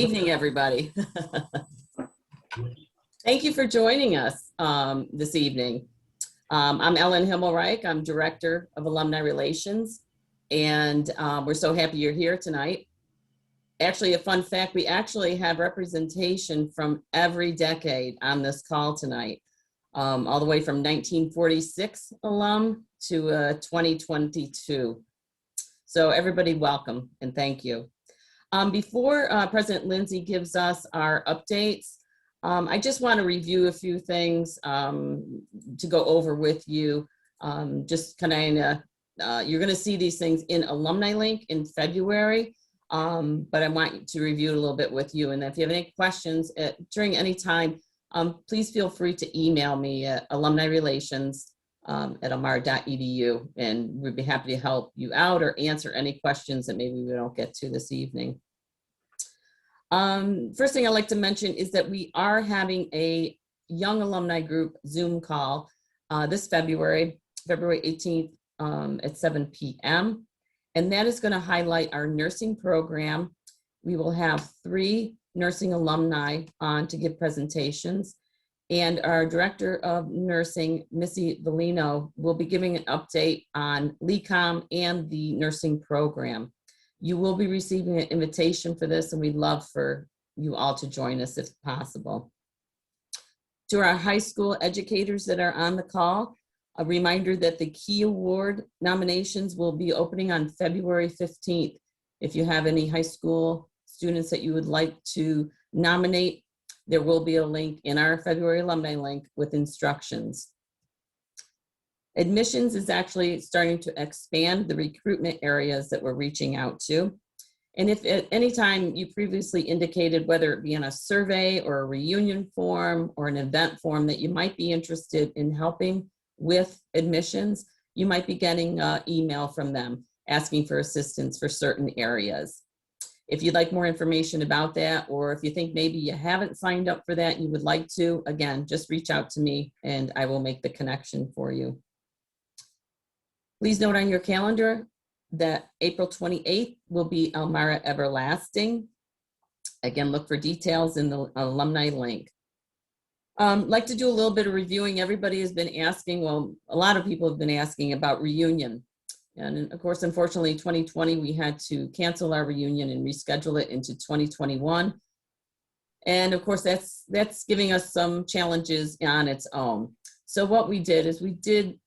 Evening, everybody. Thank you for joining us this evening. I'm Ellen Himmelreich. I'm Director of Alumni Relations, and we're so happy you're here tonight. Actually, a fun fact, we actually have representation from every decade on this call tonight, all the way from 1946 alum to 2022. So everybody welcome and thank you. Before President Lindsay gives us our updates, I just want to review a few things to go over with you. Just kind of, you're going to see these things in Alumni Link in February, but I want you to review it a little bit with you. And if you have any questions during any time, please feel free to email me at alumnirelations@elmira.edu, and we'd be happy to help you out or answer any questions that maybe we don't get to this evening. First thing I'd like to mention is that we are having a young alumni group Zoom call this February 18th at 7 p.m. And that is going to highlight our nursing program. We will have 3 nursing alumni on to give presentations. And our Director of Nursing, Missy Vellino, will be giving an update on LECO and the nursing program. You will be receiving an invitation for this, and we'd love for you all to join us if possible. To our high school educators that are on the call, a reminder that the Key Award nominations will be opening on February 15th. If you have any high school students that you would like to nominate, there will be a link in our February alumni link with instructions. Admissions is actually starting to expand the recruitment areas that we're reaching out to. And if at any time you previously indicated, whether it be on a survey or a reunion form or an event form, that you might be interested in helping with admissions, you might be getting an email from them asking for assistance for certain areas. If you'd like more information about that, or if you think maybe you haven't signed up for that and you would like to, again, just reach out to me and I will make the connection for you. Please note on your calendar that April 28th will be Elmira Everlasting. Again, look for details in the alumni link. Like to do a little bit of reviewing. Everybody has been asking, well, a lot of people have been asking about reunion. And of course, unfortunately, 2020, we had to cancel our reunion and reschedule it into 2021. And of course, that's giving us some challenges on its own. So what we did is we did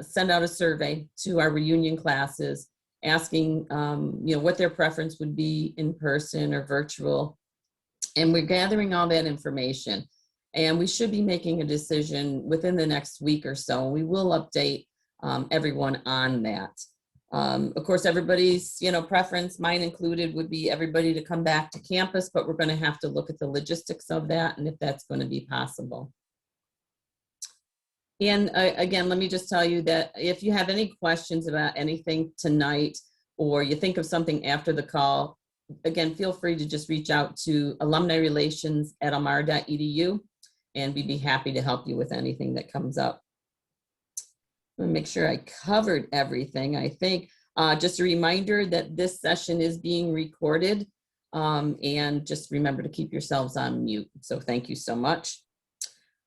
send out a survey to our reunion classes asking what their preference would be, in person or virtual. And we're gathering all that information. And we should be making a decision within the next week or so. We will update everyone on that. Of course, everybody's preference, mine included, would be everybody to come back to campus, but we're going to have to look at the logistics of that and if that's going to be possible. And again, let me just tell you that if you have any questions about anything tonight, or you think of something after the call, again, feel free to just reach out to alumnirelations@elmira.edu, and we'd be happy to help you with anything that comes up. Let me make sure I covered everything. I think just a reminder that this session is being recorded, and just remember to keep yourselves on mute. So thank you so much.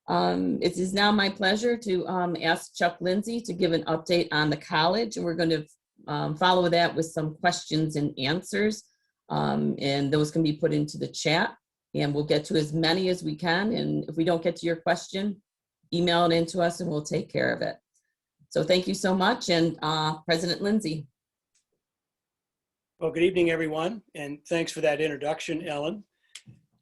It is now my pleasure to ask Chuck Lindsay to give an update on the college, and we're going to follow that with some questions and answers, and those can be put into the chat, and we'll get to as many as we can. And if we don't get to your question, email it into us and we'll take care of it. So thank you so much, and President Lindsay. Well, good evening, everyone, and thanks for that introduction, Ellen.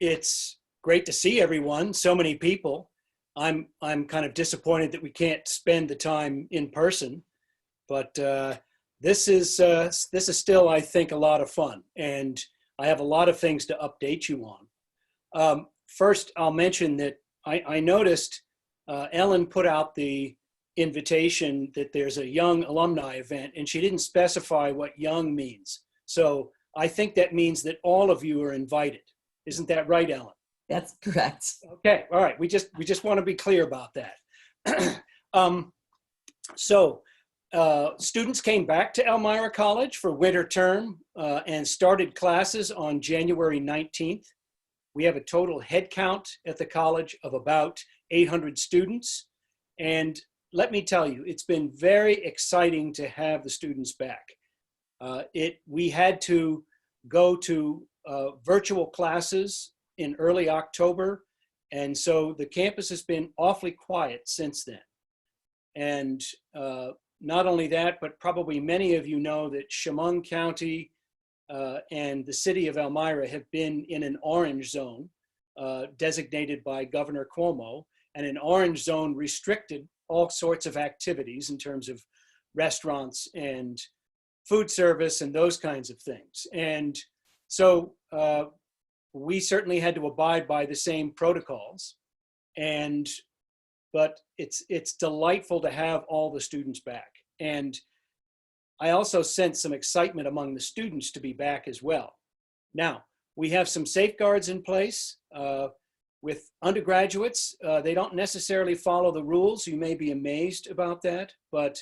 It's great to see everyone, so many people. I'm kind of disappointed that we can't spend the time in person, but this is still, I think, a lot of fun, and I have a lot of things to update you on. First, I'll mention that I noticed Ellen put out the invitation that there's a young alumni event, and she didn't specify what young means. So I think that means that all of you are invited. Isn't that right, Ellen? That's correct. Okay, all right. We just want to be clear about that. Students came back to Elmira College for winter term and started classes on January 19th. We have a total head count at the college of about 800 students. And let me tell you, it's been very exciting to have the students back. We had to go to virtual classes in early October. And so the campus has been awfully quiet since then. And not only that, but probably many of you know that Chemung County and the city of Elmira have been in an orange zone designated by Governor Cuomo, and an orange zone restricted all sorts of activities in terms of restaurants and food service and those kinds of things. And so we certainly had to abide by the same protocols. But it's delightful to have all the students back. And I also sense some excitement among the students to be back as well. Now, we have some safeguards in place. With undergraduates, they don't necessarily follow the rules. You may be amazed about that, but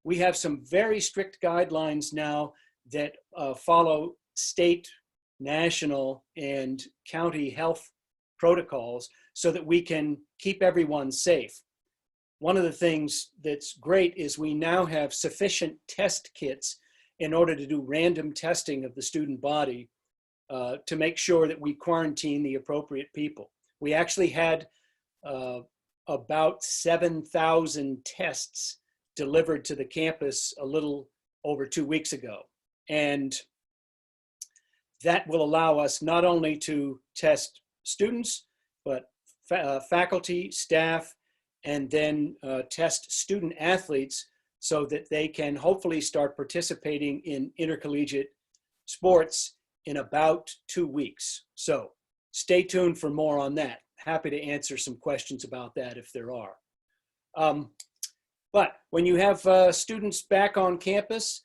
we have some very strict guidelines now that follow state, national, and county health protocols so that we can keep everyone safe. One of the things that's great is we now have sufficient test kits in order to do random testing of the student body to make sure that we quarantine the appropriate people. We actually had about 7,000 tests delivered to the campus a little over 2 weeks ago. And that will allow us not only to test students, but faculty, staff, and then test student athletes so that they can hopefully start participating in intercollegiate sports in about 2 weeks. So stay tuned for more on that. Happy to answer some questions about that if there are. But when you have students back on campus,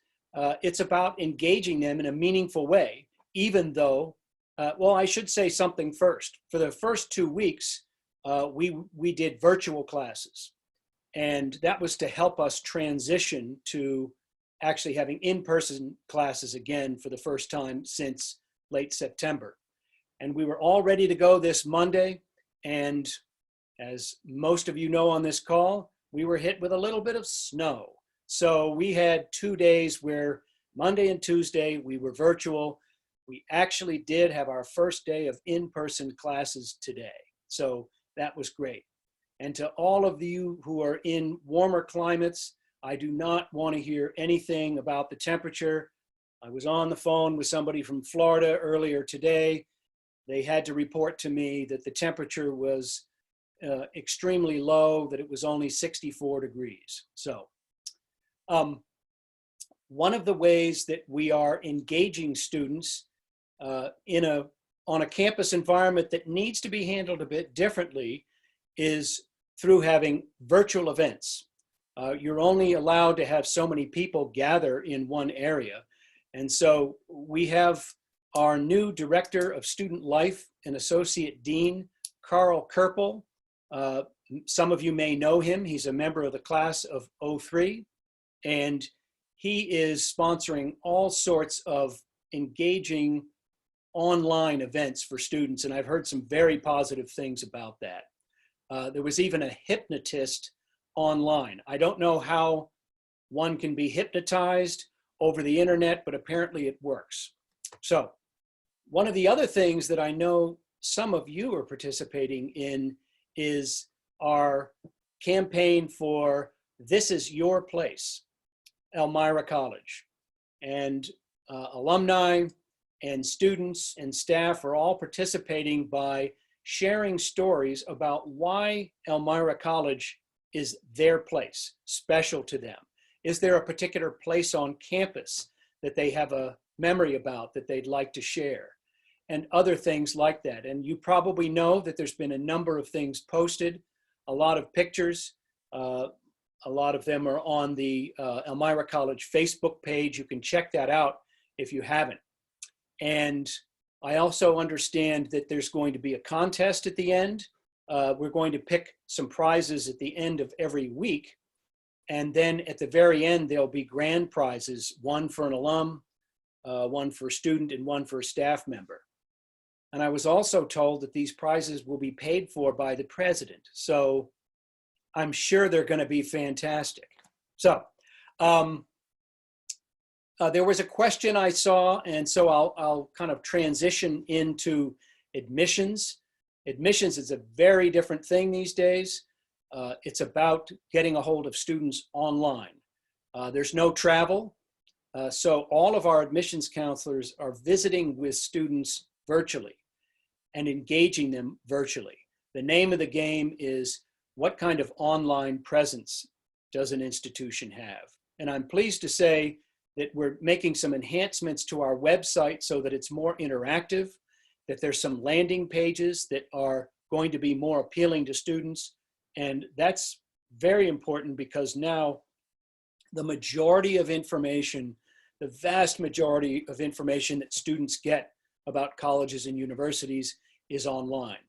it's about engaging them in a meaningful way, even though, well, I should say something first. For the first 2 weeks, we did virtual classes, and that was to help us transition to actually having in-person classes again for the first time since late September. And we were all ready to go this Monday, and as most of you know on this call, we were hit with a little bit of snow. So we had 2 days where Monday and Tuesday we were virtual. We actually did have our first day of in-person classes today. So that was great. And to all of you who are in warmer climates, I do not want to hear anything about the temperature. I was on the phone with somebody from Florida earlier today. They had to report to me that the temperature was extremely low, that it was only 64 degrees. So one of the ways that we are engaging students on a campus environment that needs to be handled a bit differently is through having virtual events. You're only allowed to have so many people gather in one area. And so we have our new Director of Student Life and Associate Dean, Carl Kerpel. Some of you may know him. He's a member of the class of '03, and he is sponsoring all sorts of engaging online events for students, and I've heard some very positive things about that. There was even a hypnotist online. I don't know how one can be hypnotized over the internet, but apparently it works. So one of the other things that I know some of you are participating in is our campaign for This Is Your Place, Elmira College. And alumni and students and staff are all participating by sharing stories about why Elmira College is their place, special to them. Is there a particular place on campus that they have a memory about that they'd like to share? And other things like that. And you probably know that there's been a number of things posted, a lot of pictures. A lot of them are on the Elmira College Facebook page. You can check that out if you haven't. And I also understand that there's going to be a contest at the end. We're going to pick some prizes at the end of every week. And then at the very end, there'll be grand prizes, one for an alum, one for a student, and one for a staff member. And I was also told that these prizes will be paid for by the president. So I'm sure they're going to be fantastic. So there was a question I saw, and so I'll kind of transition into admissions. Admissions is a very different thing these days. It's about getting a hold of students online. There's no travel. So all of our admissions counselors are visiting with students virtually and engaging them virtually. The name of the game is, what kind of online presence does an institution have? And I'm pleased to say that we're making some enhancements to our website so that it's more interactive, that there's some landing pages that are going to be more appealing to students. And that's very important because now the majority of information, the vast majority of information that students get about colleges and universities is online.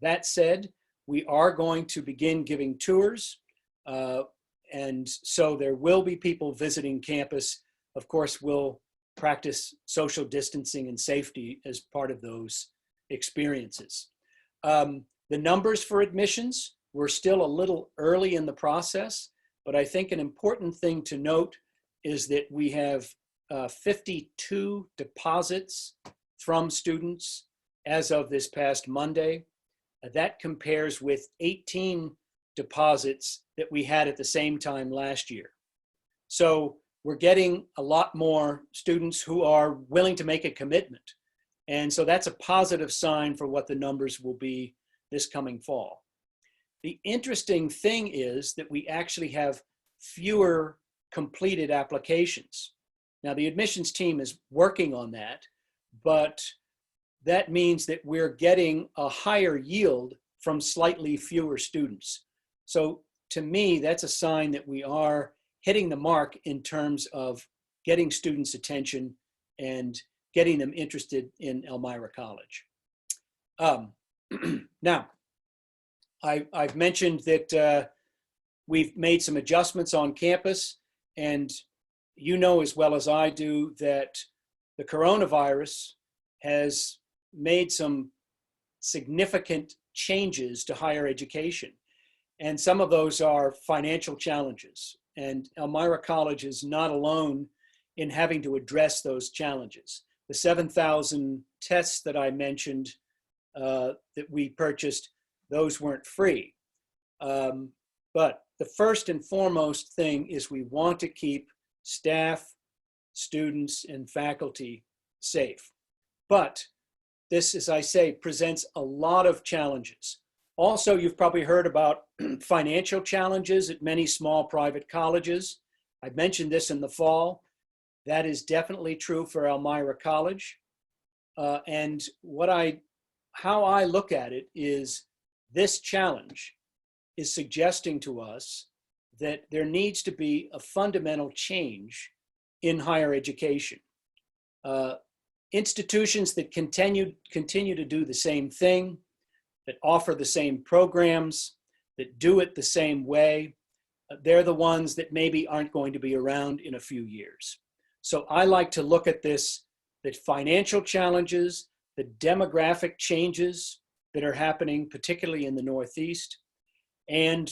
That said, we are going to begin giving tours. And so there will be people visiting campus. Of course, we'll practice social distancing and safety as part of those experiences. The numbers for admissions, we're still a little early in the process, but I think an important thing to note is that we have 52 deposits from students as of this past Monday. That compares with 18 deposits that we had at the same time last year. So we're getting a lot more students who are willing to make a commitment. And so that's a positive sign for what the numbers will be this coming fall. The interesting thing is that we actually have fewer completed applications. Now, the admissions team is working on that, but that means that we're getting a higher yield from slightly fewer students. So to me, that's a sign that we are hitting the mark in terms of getting students' attention and getting them interested in Elmira College. Now, I've mentioned that we've made some adjustments on campus, and you know as well as I do that the coronavirus has made some significant changes to higher education. And some of those are financial challenges. And Elmira College is not alone in having to address those challenges. The 7,000 tests that I mentioned that we purchased, those weren't free. But the first and foremost thing is we want to keep staff, students, and faculty safe. But this, as I say, presents a lot of challenges. Also, you've probably heard about financial challenges at many small private colleges. I mentioned this in the fall. That is definitely true for Elmira College. And how I look at it is this challenge is suggesting to us that there needs to be a fundamental change in higher education. Institutions that continue to do the same thing, that offer the same programs, that do it the same way, they're the ones that maybe aren't going to be around in a few years. So I like to look at this, that financial challenges, the demographic changes that are happening, particularly in the Northeast, and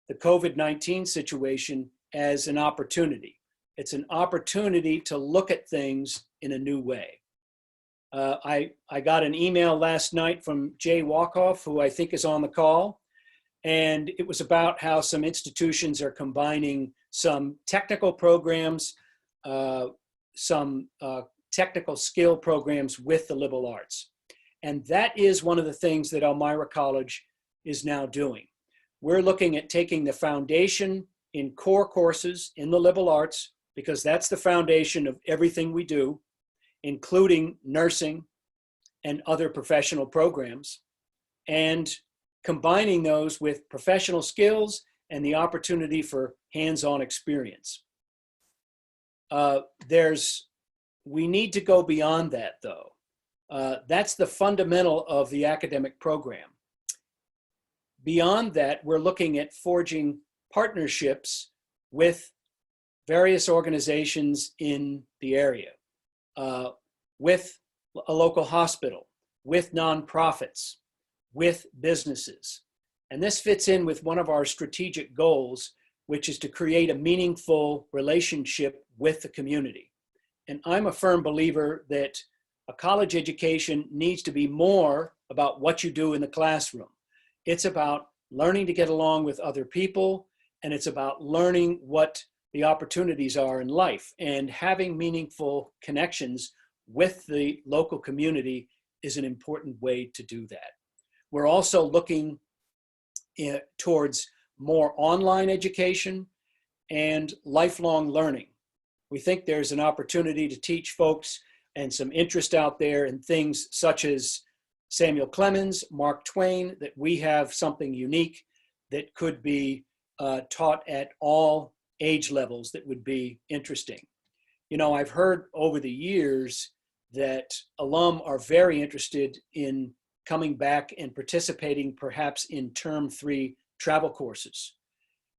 the COVID-19 situation as an opportunity. It's an opportunity to look at things in a new way. I got an email last night from Jay Walkoff, who I think is on the call, and it was about how some institutions are combining some technical programs, some technical skill programs with the liberal arts. And that is one of the things that Elmira College is now doing. We're looking at taking the foundation in core courses in the liberal arts, because that's the foundation of everything we do, including nursing and other professional programs, and combining those with professional skills and the opportunity for hands-on experience. We need to go beyond that, though. That's the fundamental of the academic program. Beyond that, we're looking at forging partnerships with various organizations in the area, with a local hospital, with nonprofits, with businesses. And this fits in with one of our strategic goals, which is to create a meaningful relationship with the community. And I'm a firm believer that a college education needs to be more about what you do in the classroom. It's about learning to get along with other people, and it's about learning what the opportunities are in life, and having meaningful connections with the local community is an important way to do that. We're also looking towards more online education and lifelong learning. We think there's an opportunity to teach folks and some interest out there in things such as Samuel Clemens, Mark Twain, that we have something unique that could be taught at all age levels that would be interesting. You know, I've heard over the years that alum are very interested in coming back and participating perhaps in term 3 travel courses.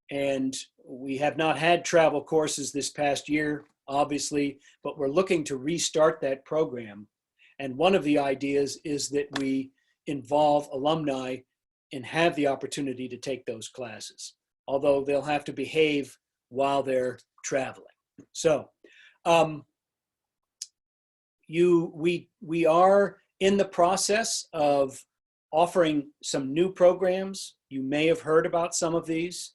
And we have not had travel courses this past year, obviously, but we're looking to restart that program. And one of the ideas is that we involve alumni and have the opportunity to take those classes, although they'll have to behave while they're traveling. So we are in the process of offering some new programs. You may have heard about some of these.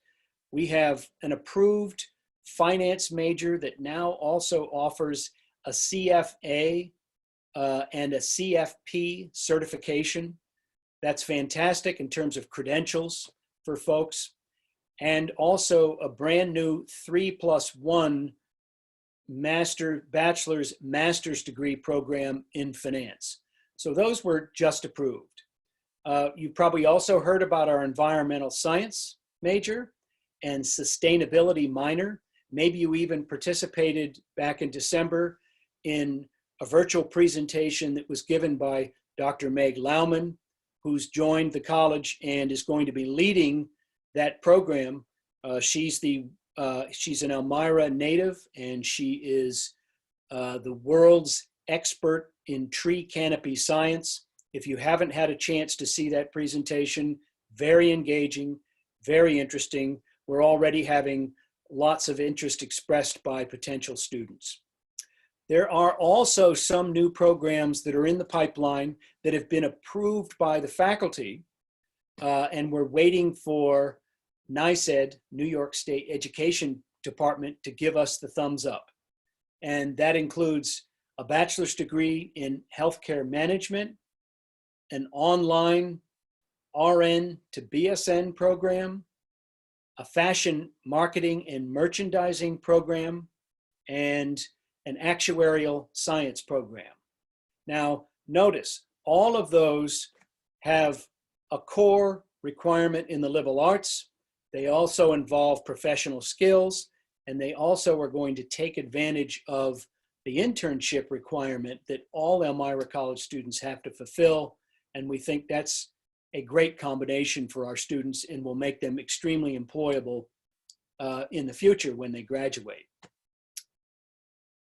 We have an approved finance major that now also offers a CFA and a CFP certification. That's fantastic in terms of credentials for folks. And also a brand new 3+1 bachelor's master's degree program in finance. So those were just approved. You probably also heard about our environmental science major and sustainability minor. Maybe you even participated back in December in a virtual presentation that was given by Dr. Meg Lauman, who's joined the college and is going to be leading that program. She's an Elmira native, and she is the world's expert in tree canopy science. If you haven't had a chance to see that presentation, very engaging, very interesting. We're already having lots of interest expressed by potential students. There are also some new programs that are in the pipeline that have been approved by the faculty, and we're waiting for NYSED, New York State Education Department, to give us the thumbs up. And that includes a bachelor's degree in healthcare management, an online RN to BSN program, a fashion marketing and merchandising program, and an actuarial science program. Now, notice all of those have a core requirement in the liberal arts. They also involve professional skills, and they also are going to take advantage of the internship requirement that all Elmira College students have to fulfill. And we think that's a great combination for our students and will make them extremely employable in the future when they graduate.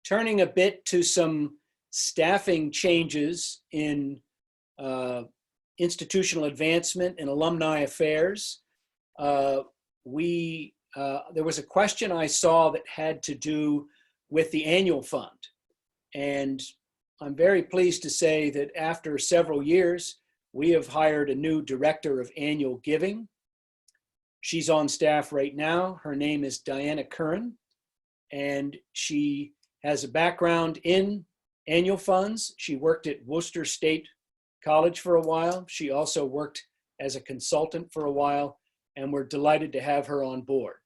Turning a bit to some staffing changes in institutional advancement and alumni affairs. There was a question I saw that had to do with the annual fund. And I'm very pleased to say that after several years, we have hired a new director of annual giving. She's on staff right now. Her name is Diana Curran, and she has a background in annual funds. She worked at Worcester State College for a while. She also worked as a consultant for a while, and we're delighted to have her on board.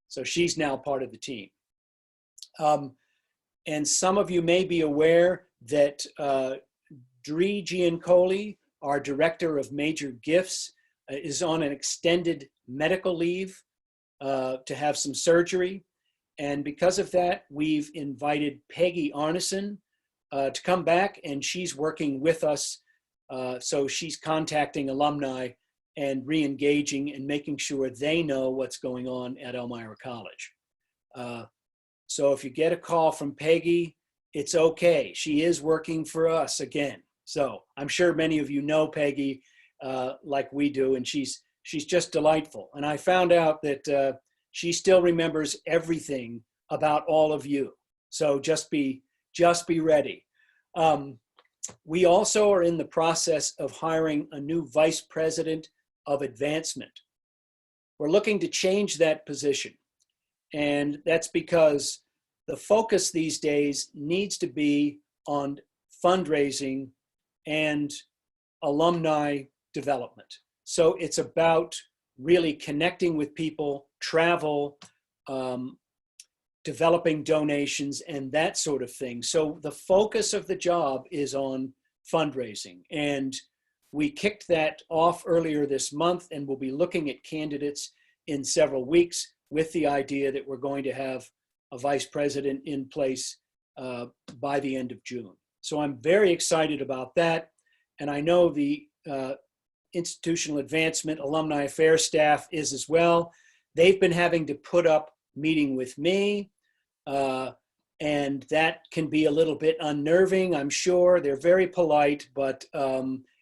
So she's now part of the team. And some of you may be aware that Dree Giancoli, our director of major gifts, is on an extended medical leave to have some surgery. And because of that, we've invited Peggy Arneson to come back, and she's working with us. So she's contacting alumni and re-engaging and making sure they know what's going on at Elmira College. So if you get a call from Peggy, it's okay. She is working for us again. So I'm sure many of you know Peggy like we do, and she's just delightful. And I found out that she still remembers everything about all of you. So just be ready. We also are in the process of hiring a new vice president of advancement. We're looking to change that position. And that's because the focus these days needs to be on fundraising and alumni development. So it's about really connecting with people, travel, developing donations, and that sort of thing. So the focus of the job is on fundraising. And we kicked that off earlier this month, and we'll be looking at candidates in several weeks with the idea that we're going to have a vice president in place by the end of June. So I'm very excited about that. And I know the institutional advancement alumni affairs staff is as well. They've been having to put up meeting with me, and that can be a little bit unnerving, I'm sure. They're very polite, but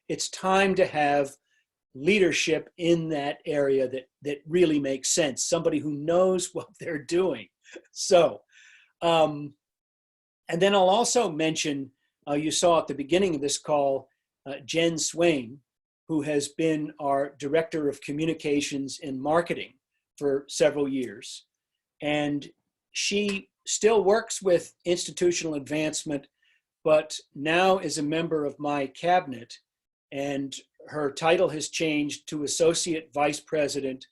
it's time to have leadership in that area that really makes sense, somebody who knows what they're doing. So, and then I'll also mention, you saw at the beginning of this call, Jen Swain, who has been our Director of Communications and Marketing for several years. And she still works with institutional advancement, but now is a member of my cabinet, and her title has changed to Associate Vice President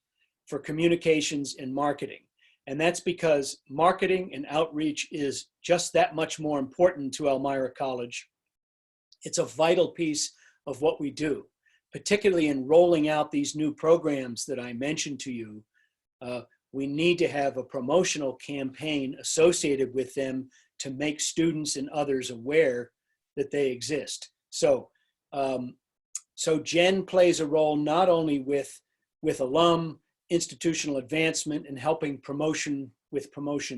for Communications and Marketing. And that's because marketing and outreach is just that much more important to Elmira College. It's a vital piece of what we do, particularly in rolling out these new programs that I mentioned to you. We need to have a promotional campaign associated with them to make students and others aware that they exist. So, so Jen plays a role not only with alum, institutional advancement, and helping promotion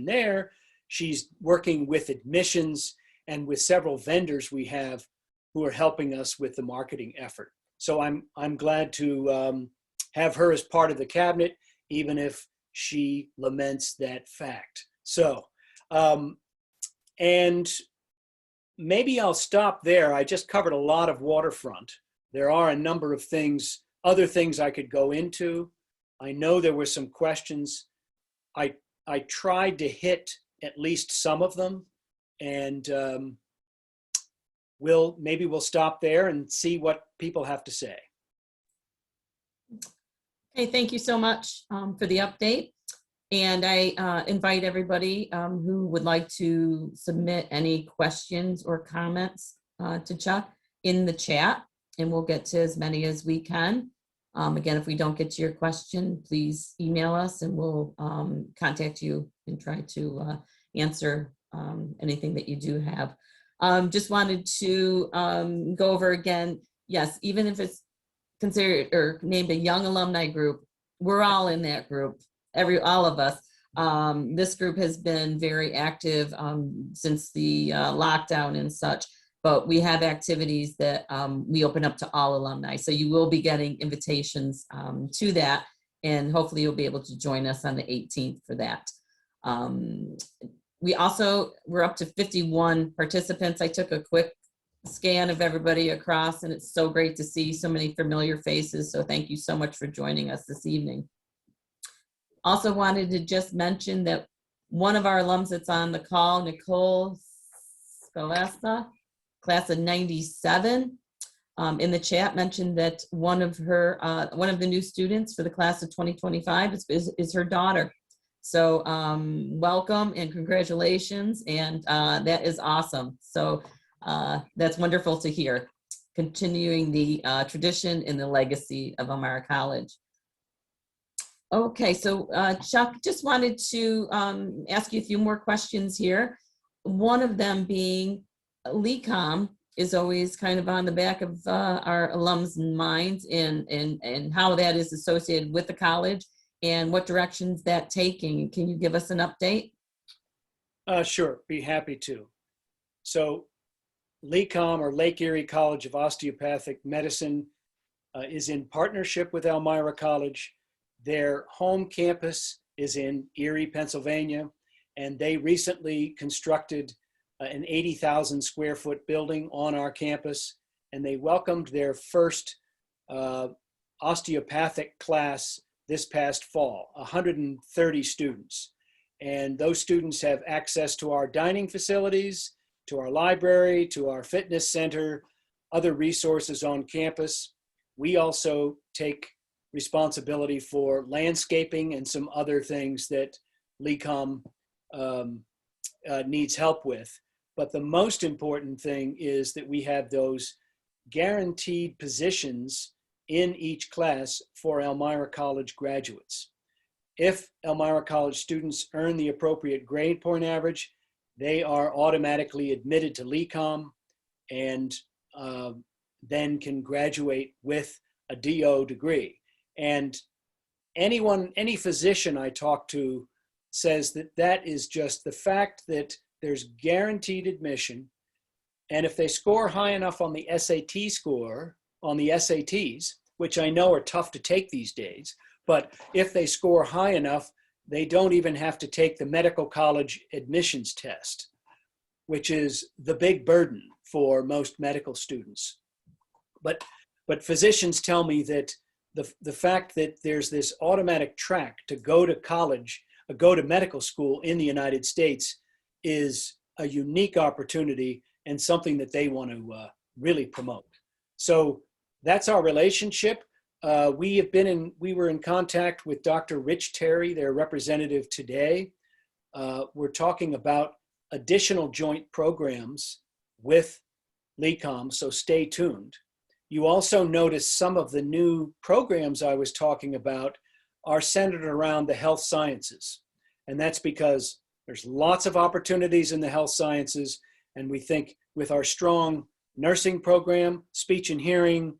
there. She's working with admissions and with several vendors we have who are helping us with the marketing effort. So I'm glad to have her as part of the cabinet, even if she laments that fact. So, and maybe I'll stop there. I just covered a lot of waterfront. There are a number of things, other things I could go into. I know there were some questions. I tried to hit at least some of them, and maybe we'll stop there and see what people have to say. Okay, thank you so much for the update. And I invite everybody who would like to submit any questions or comments to Chuck in the chat, and we'll get to as many as we can. Again, if we don't get to your question, please email us and we'll contact you and try to answer anything that you do have. Just wanted to go over again, yes, even if it's considered or named a young alumni group, we're all in that group, all of us. This group has been very active since the lockdown and such, but we have activities that we open up to all alumni. So you will be getting invitations to that, and hopefully you'll be able to join us on the 18th for that. We're up to 51 participants. I took a quick scan of everybody across, and it's so great to see so many familiar faces. So thank you so much for joining us this evening. Also wanted to just mention that one of our alums that's on the call, Nicole Scalesta, class of 97, in the chat mentioned that one of the new students for the class of 2025 is her daughter. So welcome and congratulations, and that is awesome. So that's wonderful to hear, continuing the tradition and the legacy of Elmira College. Okay, so Chuck, just wanted to ask you a few more questions here. One of them being LECOM is always kind of on the back of our alums' minds, and how that is associated with the college and what directions that taking. Can you give us an update? Sure, be happy to. So LECOM, or Lake Erie College of Osteopathic Medicine, is in partnership with Elmira College. Their home campus is in Erie, Pennsylvania, and they recently constructed an 80,000 square foot building on our campus, and they welcomed their first osteopathic class this past fall, 130 students. And those students have access to our dining facilities, to our library, to our fitness center, other resources on campus. We also take responsibility for landscaping and some other things that LECOM needs help with. But the most important thing is that we have those guaranteed positions in each class for Elmira College graduates. If Elmira College students earn the appropriate grade point average, they are automatically admitted to LECOM and then can graduate with a DO degree. And any physician I talk to says that that is just the fact that there's guaranteed admission. And if they score high enough on the SAT score, on the SATs, which I know are tough to take these days, but if they score high enough, they don't even have to take the medical college admissions test, which is the big burden for most medical students. But physicians tell me that the fact that there's this automatic track to go to college, go to medical school in the United States is a unique opportunity and something that they want to really promote. So that's our relationship. We were in contact with Dr. Rich Terry, their representative today. We're talking about additional joint programs with LECOM, so stay tuned. You also notice some of the new programs I was talking about are centered around the health sciences. And that's because there's lots of opportunities in the health sciences. And we think with our strong nursing program, speech and hearing,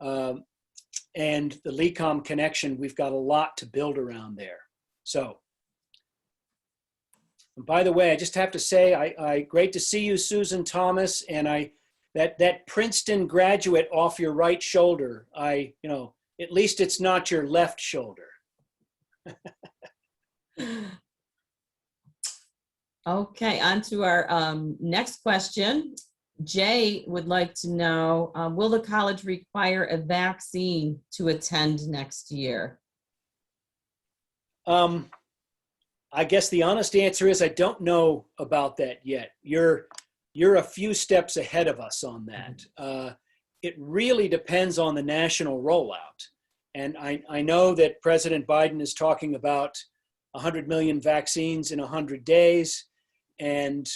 and the LECOM connection, we've got a lot to build around there. So, and by the way, I just have to say, great to see you, Susan Thomas, and that Princeton graduate off your right shoulder, at least it's not your left shoulder. Okay, on to our next question. Jay would like to know, will the college require a vaccine to attend next year? I guess the honest answer is I don't know about that yet. You're a few steps ahead of us on that. It really depends on the national rollout. And I know that President Biden is talking about 100 million vaccines in 100 days. And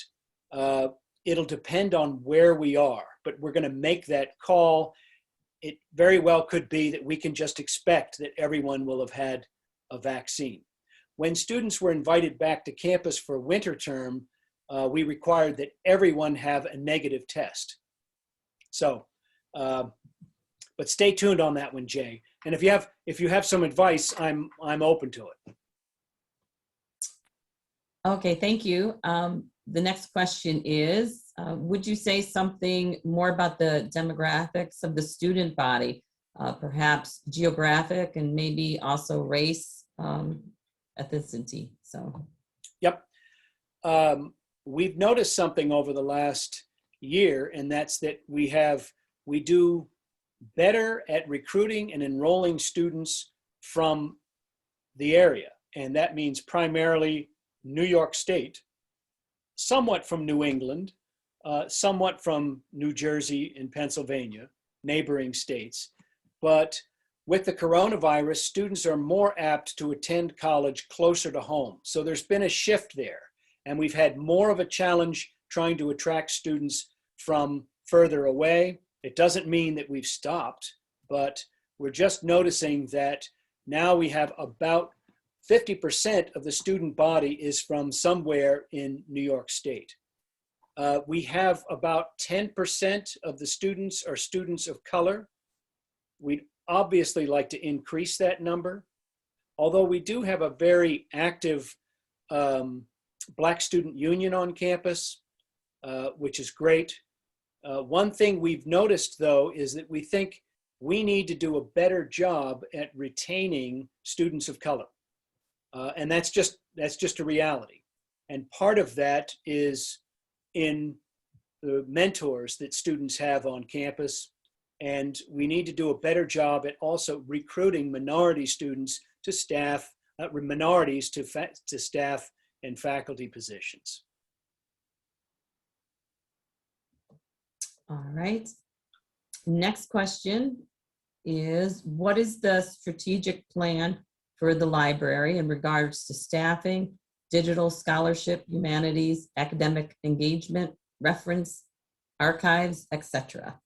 it'll depend on where we are, but we're going to make that call. It very well could be that we can just expect that everyone will have had a vaccine. When students were invited back to campus for winter term, we required that everyone have a negative test. So, but stay tuned on that one, Jay. And if you have some advice, I'm open to it. Okay, thank you. The next question is, would you say something more about the demographics of the student body, perhaps geographic and maybe also race, ethnicity? So, yep. We've noticed something over the last year, and that's that we do better at recruiting and enrolling students from the area. And that means primarily New York State, somewhat from New England, somewhat from New Jersey and Pennsylvania, neighboring states. But with the coronavirus, students are more apt to attend college closer to home. So there's been a shift there. And we've had more of a challenge trying to attract students from further away. It doesn't mean that we've stopped, but we're just noticing that now we have about 50% of the student body is from somewhere in New York State. We have about 10% of the students are students of color. We'd obviously like to increase that number, although we do have a very active Black Student Union on campus, which is great. One thing we've noticed, though, is that we think we need to do a better job at retaining students of color. And that's just a reality. And part of that is in the mentors that students have on campus. And we need to do a better job at also recruiting minority students to staff, minorities to staff and faculty positions. All right. Next question is, what is the strategic plan for the library in regards to staffing, digital scholarship, humanities, academic engagement, reference, archives, etc.?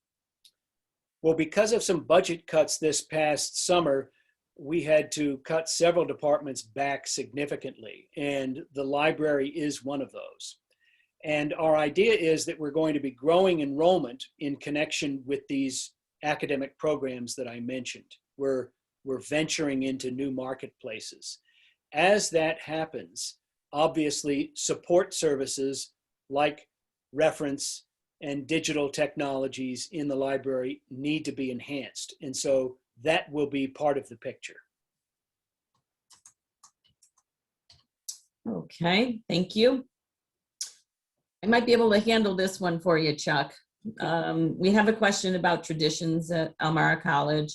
Well, because of some budget cuts this past summer, we had to cut several departments back significantly, and the library is one of those. And our idea is that we're going to be growing enrollment in connection with these academic programs that I mentioned. We're venturing into new marketplaces. As that happens, obviously support services like reference and digital technologies in the library need to be enhanced. And so that will be part of the picture. Okay, thank you. I might be able to handle this one for you, Chuck. We have a question about traditions at Elmira College.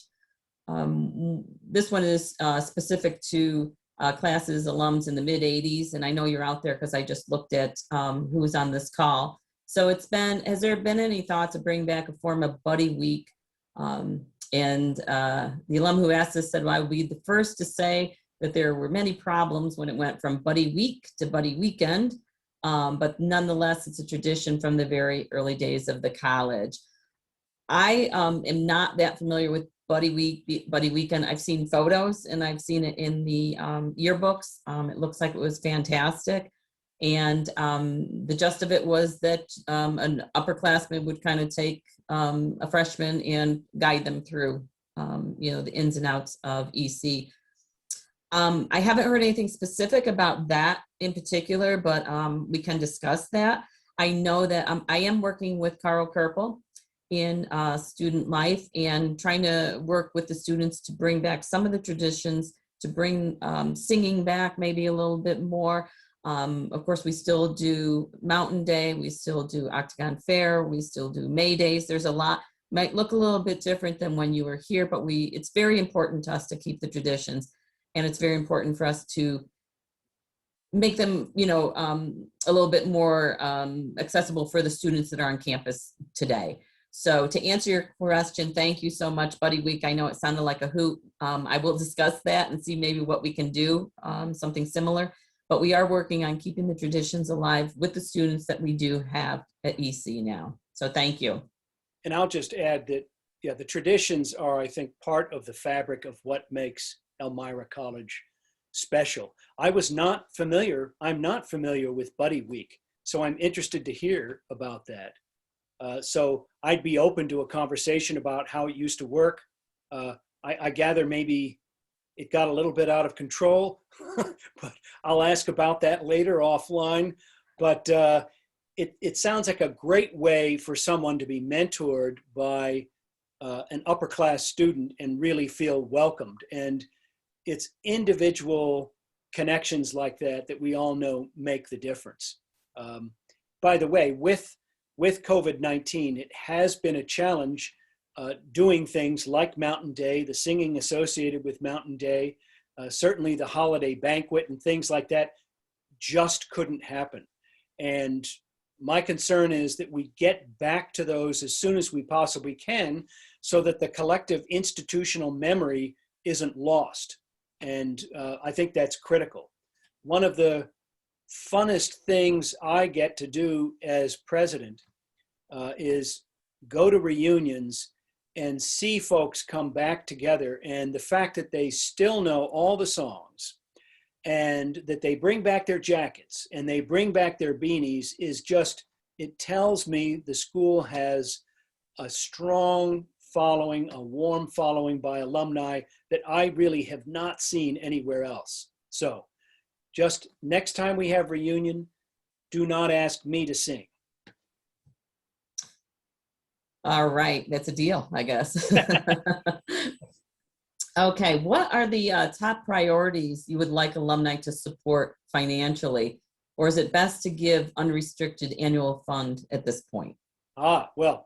This one is specific to classes, alums in the mid-'80s, and I know you're out there because I just looked at who's on this call. So has there been any thoughts of bringing back a form of Buddy Week? The alum who asked this said, well, I would be the first to say that there were many problems when it went from Buddy Week to Buddy Weekend. But nonetheless, it's a tradition from the very early days of the college. I am not that familiar with Buddy Week, Buddy Weekend. I've seen photos and I've seen it in the yearbooks. It looks like it was fantastic. And the gist of it was that an upperclassman would kind of take a freshman and guide them through, the ins and outs of EC. I haven't heard anything specific about that in particular, but we can discuss that. I know that I am working with Carl Kerpel in student life and trying to work with the students to bring back some of the traditions, to bring singing back maybe a little bit more. Of course, we still do Mountain Day, we still do Octagon Fair, we still do May Days. There's a lot, might look a little bit different than when you were here, but it's very important to us to keep the traditions. And it's very important for us to make them, a little bit more accessible for the students that are on campus today. So to answer your question, thank you so much, Buddy Week. I know it sounded like a hoot. I will discuss that and see maybe what we can do, something similar. But we are working on keeping the traditions alive with the students that we do have at EC now. So thank you. And I'll just add that, the traditions are, I think, part of the fabric of what makes Elmira College special. I'm not familiar with Buddy Week, so I'm interested to hear about that. So I'd be open to a conversation about how it used to work. I gather maybe it got a little bit out of control, but I'll ask about that later offline. But it sounds like a great way for someone to be mentored by an upper class student and really feel welcomed. And it's individual connections like that we all know make the difference. By the way, with COVID-19, it has been a challenge doing things like Mountain Day, the singing associated with Mountain Day, certainly the holiday banquet and things like that just couldn't happen. And my concern is that we get back to those as soon as we possibly can so that the collective institutional memory isn't lost. And I think that's critical. One of the funnest things I get to do as president is go to reunions and see folks come back together. And the fact that they still know all the songs and that they bring back their jackets and they bring back their beanies is just, it tells me the school has a strong following, a warm following by alumni that I really have not seen anywhere else. So just next time we have reunion, do not ask me to sing. All right, that's a deal, I guess. Okay, what are the top priorities you would like alumni to support financially? Or is it best to give unrestricted annual fund at this point? Well,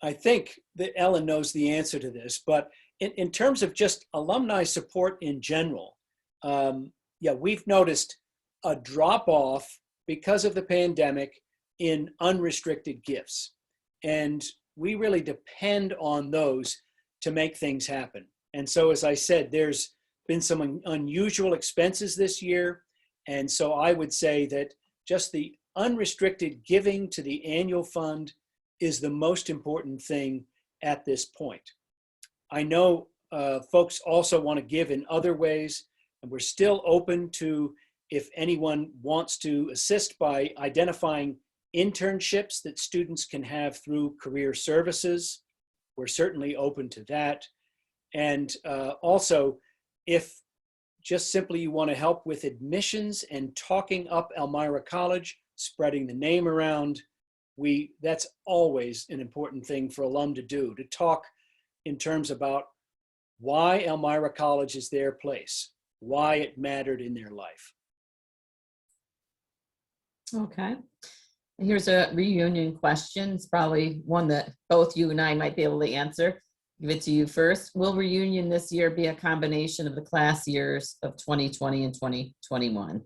I think that Ellen knows the answer to this, but in terms of just alumni support in general, yeah, we've noticed a drop off because of the pandemic in unrestricted gifts. And we really depend on those to make things happen. And so, as I said, there's been some unusual expenses this year. And so I would say that just the unrestricted giving to the annual fund is the most important thing at this point. I know folks also want to give in other ways, and we're still open to if anyone wants to assist by identifying internships that students can have through career services. We're certainly open to that. And also, if just simply you want to help with admissions and talking up Elmira College, spreading the name around, that's always an important thing for alum to do, to talk in terms about why Elmira College is their place, why it mattered in their life. Okay. Here's a reunion question. It's probably one that both you and I might be able to answer. Give it to you first. Will reunion this year be a combination of the class years of 2020 and 2021?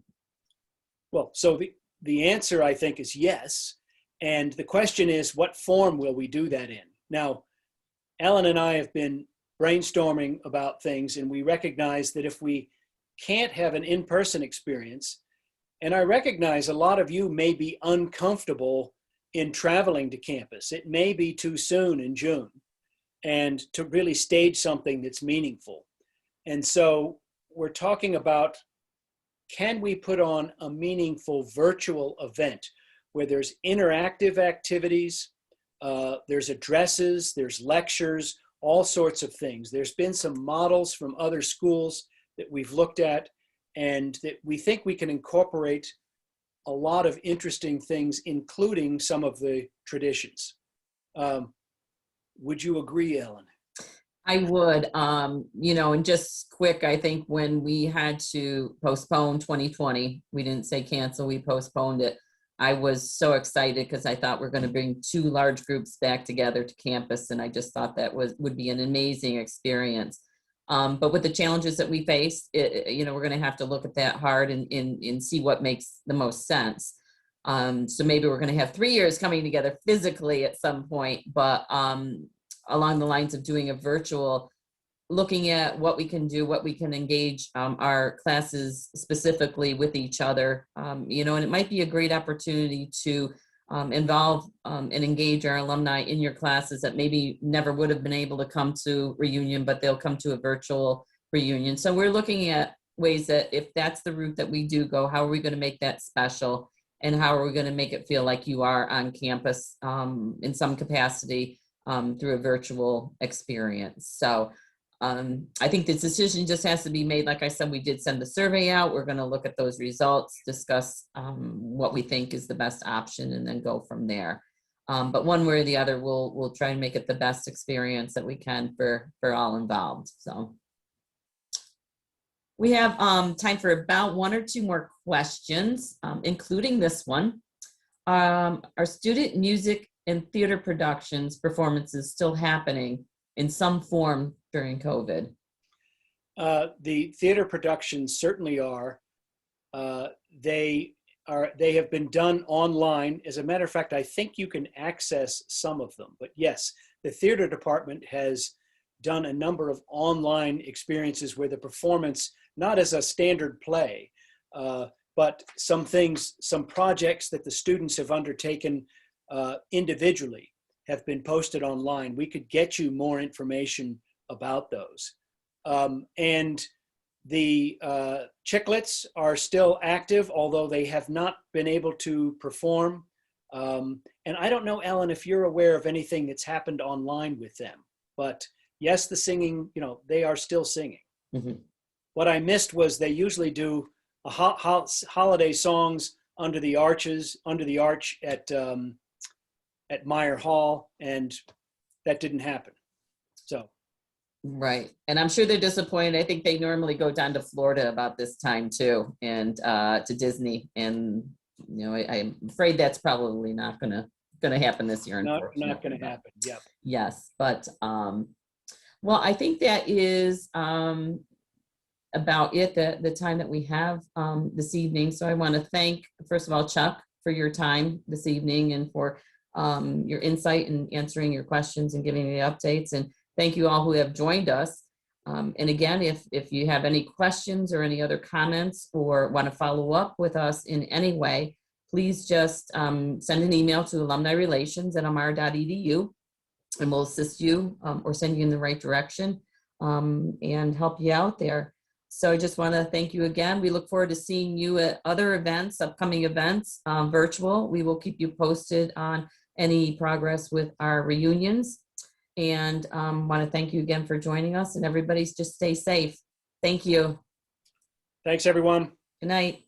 Well, so the answer, I think, is yes. And the question is, what form will we do that in? Now, Ellen and I have been brainstorming about things, and we recognize that if we can't have an in-person experience, and I recognize a lot of you may be uncomfortable in traveling to campus. It may be too soon in June, and to really stage something that's meaningful. And so we're talking about, can we put on a meaningful virtual event where there's interactive activities, there's addresses, there's lectures, all sorts of things. There's been some models from other schools that we've looked at, and that we think we can incorporate a lot of interesting things, including some of the traditions. Would you agree, Ellen? I would, and just quick, I think when we had to postpone 2020, we didn't say cancel, we postponed it. I was so excited because I thought we're going to bring 2 large groups back together to campus, and I just thought that would be an amazing experience. But with the challenges that we face, we're going to have to look at that hard and see what makes the most sense. So maybe we're going to have 3 years coming together physically at some point, but along the lines of doing a virtual, looking at what we can do, what we can engage our classes specifically with each other, and it might be a great opportunity to involve and engage our alumni in your classes that maybe never would have been able to come to reunion, but they'll come to a virtual reunion. So we're looking at ways that if that's the route that we do go, how are we going to make that special? And how are we going to make it feel like you are on campus in some capacity through a virtual experience? So I think the decision just has to be made. Like I said, we did send the survey out. We're going to look at those results, discuss what we think is the best option, and then go from there. But one way or the other, we'll try and make it the best experience that we can for all involved. So we have time for about 1 or 2 more questions, including this one. Are student music and theater productions performances still happening in some form during COVID? The theater productions certainly are. They have been done online. As a matter of fact, I think you can access some of them. But yes, the theater department has done a number of online experiences where the performance, not as a standard play, but some projects that the students have undertaken individually have been posted online. We could get you more information about those. And the Chiclets are still active, although they have not been able to perform. And I don't know, Ellen, if you're aware of anything that's happened online with them, but yes, the singing, they are still singing. Mm-hmm. What I missed was they usually do a holiday songs under the arch at Meyer Hall, and that didn't happen. So. Right. And I'm sure they're disappointed. I think they normally go down to Florida about this time too, and to Disney. And, you know, I'm afraid that's probably not gonna happen this year, unfortunately. Not going to happen. Yeah. Yes. But, well, I think that is about it, the time that we have this evening. So I want to thank, first of all, Chuck, for your time this evening and for your insight and answering your questions and giving me updates. And thank you all who have joined us. And again, if you have any questions or any other comments or want to follow up with us in any way, please just send an email to alumnirelations@amar.edu, and we'll assist you or send you in the right direction and help you out there. So I just want to thank you again. We look forward to seeing you at other events, upcoming events, virtual. We will keep you posted on any progress with our reunions. And want to thank you again for joining us, and everybody's just stay safe. Thank you. Thanks, everyone. Good night.